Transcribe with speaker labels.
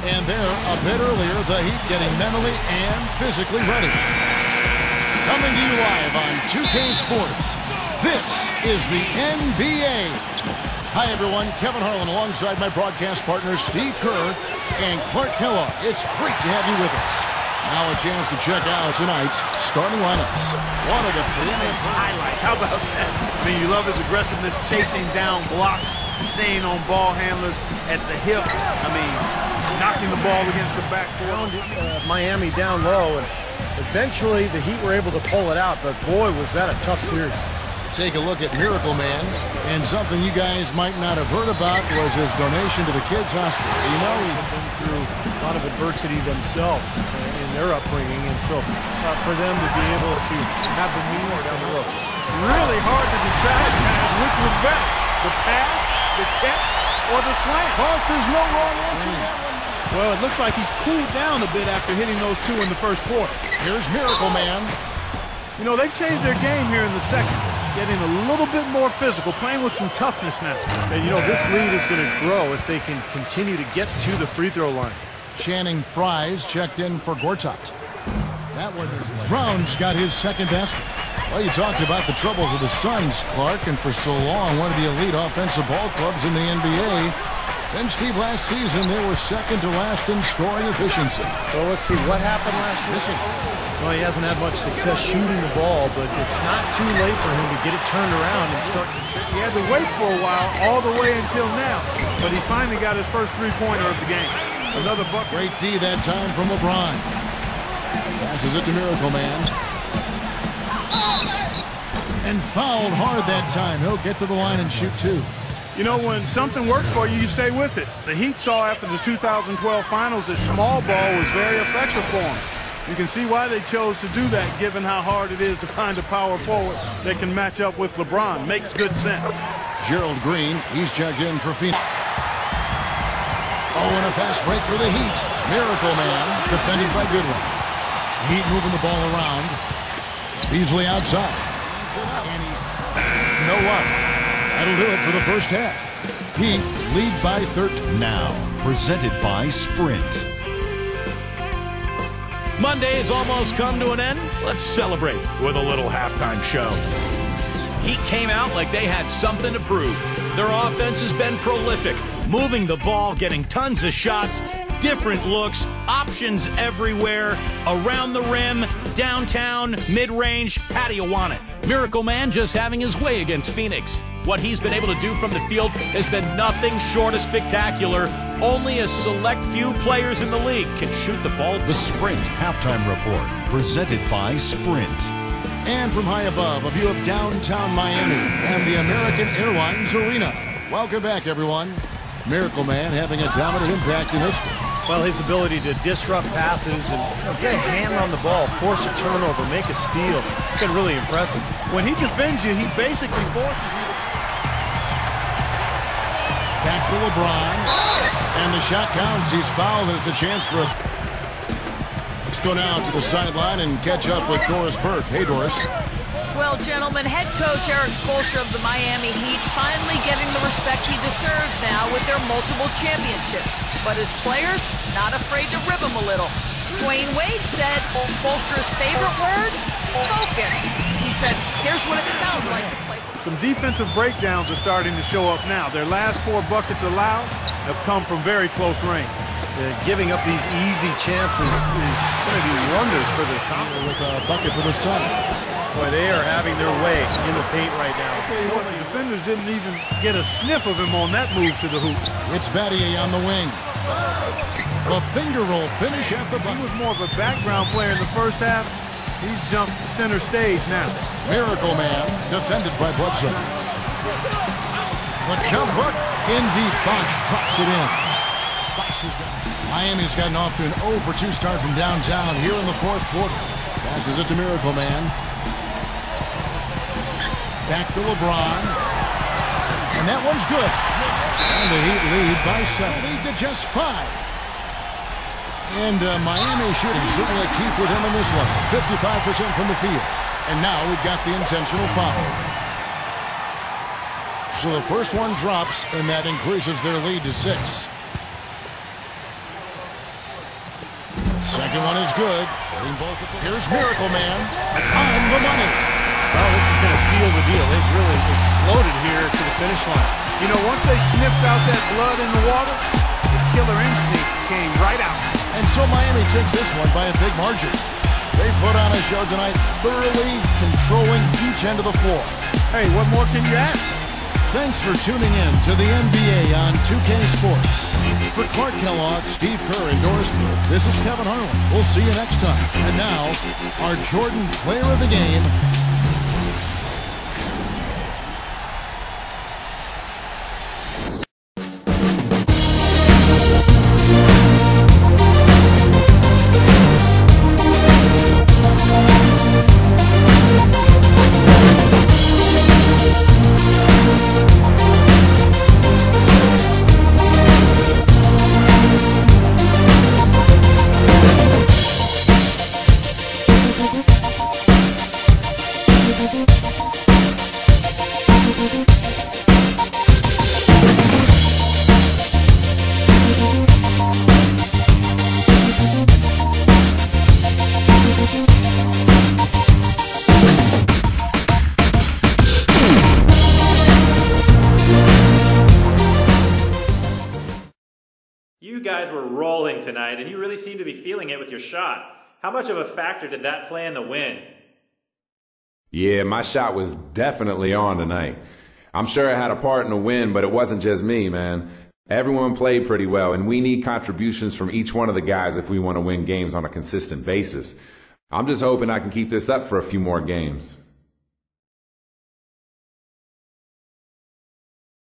Speaker 1: And there, a bit earlier, the Heat getting mentally and physically ready. Coming to you live on 2K Sports, this is the NBA. Hi, everyone. Kevin Harlan alongside my broadcast partners Steve Kerr and Clark Kellogg. It's great to have you with us. Now a chance to check out tonight's starting lineups. One of the preeminent
Speaker 2: highlights. How about that? I mean, you love his aggressiveness, chasing down blocks, staying on ball handlers at the hip. I mean, knocking the ball against the backboard.
Speaker 3: Miami down low, and eventually the Heat were able to pull it out, but boy, was that a tough series.
Speaker 1: Take a look at Miracle Man, and something you guys might not have heard about was his donation to the kids' hospital. You know,
Speaker 3: they've been through a lot of adversity themselves in their upbringing, and so for them to be able to have the means to look.
Speaker 2: Really hard to decide, guys, which was better, the pass, the catch, or the slam.
Speaker 1: Clark, there's no wrong answer to that one.
Speaker 2: Well, it looks like he's cooled down a bit after hitting those two in the first quarter.
Speaker 1: Here's Miracle Man.
Speaker 2: You know, they've changed their game here in the second. Getting a little bit more physical, playing with some toughness now.
Speaker 3: And, you know, this lead is going to grow if they can continue to get to the free throw line.
Speaker 1: Channing Fries checked in for Gortat. That one is Brown's got his second basket. Well, you talked about the troubles of the Suns, Clark, and for so long, one of the elite offensive ball clubs in the NBA. Then, Steve, last season, they were second to last in scoring efficiency.
Speaker 3: Well, let's see what happened last year.
Speaker 1: Missing.
Speaker 3: Well, he hasn't had much success shooting the ball, but it's not too late for him to get it turned around and start contributing.
Speaker 2: He had to wait for a while, all the way until now, but he finally got his first three-pointer of the game. Another bucket.
Speaker 1: Great D that time from LeBron. Passes it to Miracle Man. And fouled hard that time. He'll get to the line and shoot two.
Speaker 2: You know, when something works for you, you stay with it. The Heat saw after the 2012 finals that small ball was very effective for them. You can see why they chose to do that, given how hard it is to find a power forward that can match up with LeBron. Makes good sense.
Speaker 1: Gerald Green, he's checked in for Phoenix. Oh, and a fast break for the Heat. Miracle Man, defended by Goodwin. Heat moving the ball around. Beasley outside. No up. That'll do it for the first half. Heat lead by 13.
Speaker 4: Now, presented by Sprint.
Speaker 5: Monday's almost come to an end. Let's celebrate with a little halftime show. Heat came out like they had something to prove. Their offense has been prolific, moving the ball, getting tons of shots, different looks, options everywhere, around the rim, downtown, mid-range. How do you want it? Miracle Man just having his way against Phoenix. What he's been able to do from the field has been nothing short of spectacular. Only a select few players in the league can shoot the ball.
Speaker 4: The Sprint Halftime Report, presented by Sprint.
Speaker 1: And from high above, a view of downtown Miami and the American Airlines Arena. Welcome back, everyone. Miracle Man having a dominant impact in this one.
Speaker 3: Well, his ability to disrupt passes and get a hand on the ball, force a turnover, make a steal, it's been really impressive.
Speaker 2: When he defends you, he basically forces you to...
Speaker 1: Back to LeBron, and the shot counts. He's fouled, and it's a chance for a... Let's go now to the sideline and catch up with Doris Burke. Hey, Doris.
Speaker 6: Well, gentlemen, head coach Eric Spoelstra of the Miami Heat finally getting the respect he deserves now with their multiple championships. But his players, not afraid to rib him a little. Dwayne Wade said Spoelstra's favorite word, focus. He said, here's what it sounds like to play.
Speaker 2: Some defensive breakdowns are starting to show up now. Their last 4 buckets allowed have come from very close range.
Speaker 3: Giving up these easy chances is going to do wonders for the
Speaker 1: Conner with a bucket for the Suns.
Speaker 3: Boy, they are having their way in the paint right now.
Speaker 2: Well, the defenders didn't even get a sniff of him on that move to the hoop.
Speaker 1: It's Battier on the wing. A finger roll finish at the bucket.
Speaker 2: He was more of a background player in the first half. He's jumped center stage now.
Speaker 1: Miracle Man, defended by Bledsoe. The jump hook, in deep. Bosch drops it in. Miami's gotten off to an 0 for 2 start from downtown here in the fourth quarter. Passes it to Miracle Man. Back to LeBron. And that one's good. And the Heat lead by 7. Lead to just 5. And Miami shooting certainly a key for them in this one. 55% from the field. And now we've got the intentional foul. So the first one drops, and that increases their lead to 6. Second one is good. Here's Miracle Man. On the money.
Speaker 3: Well, this is going to seal the deal. They've really exploded here to the finish line.
Speaker 2: You know, once they sniffed out that blood in the water, the killer instinct came right out.
Speaker 1: And so Miami takes this one by a big margin. They put on a show tonight, thoroughly controlling each end of the floor.
Speaker 2: Hey, what more can you ask?
Speaker 1: Thanks for tuning in to the NBA on 2K Sports. For Clark Kellogg, Steve Kerr, and Doris Burke, this is Kevin Harlan. We'll see you next time. And now, our Jordan Player of the Game,
Speaker 7: You guys were rolling tonight, and you really seemed to be feeling it with your shot. How much of a factor did that play in the win?
Speaker 8: Yeah, my shot was definitely on tonight. I'm sure it had a part in the win, but it wasn't just me, man. Everyone played pretty well, and we need contributions from each one of the guys if we want to win games on a consistent basis. I'm just hoping I can keep this up for a few more games.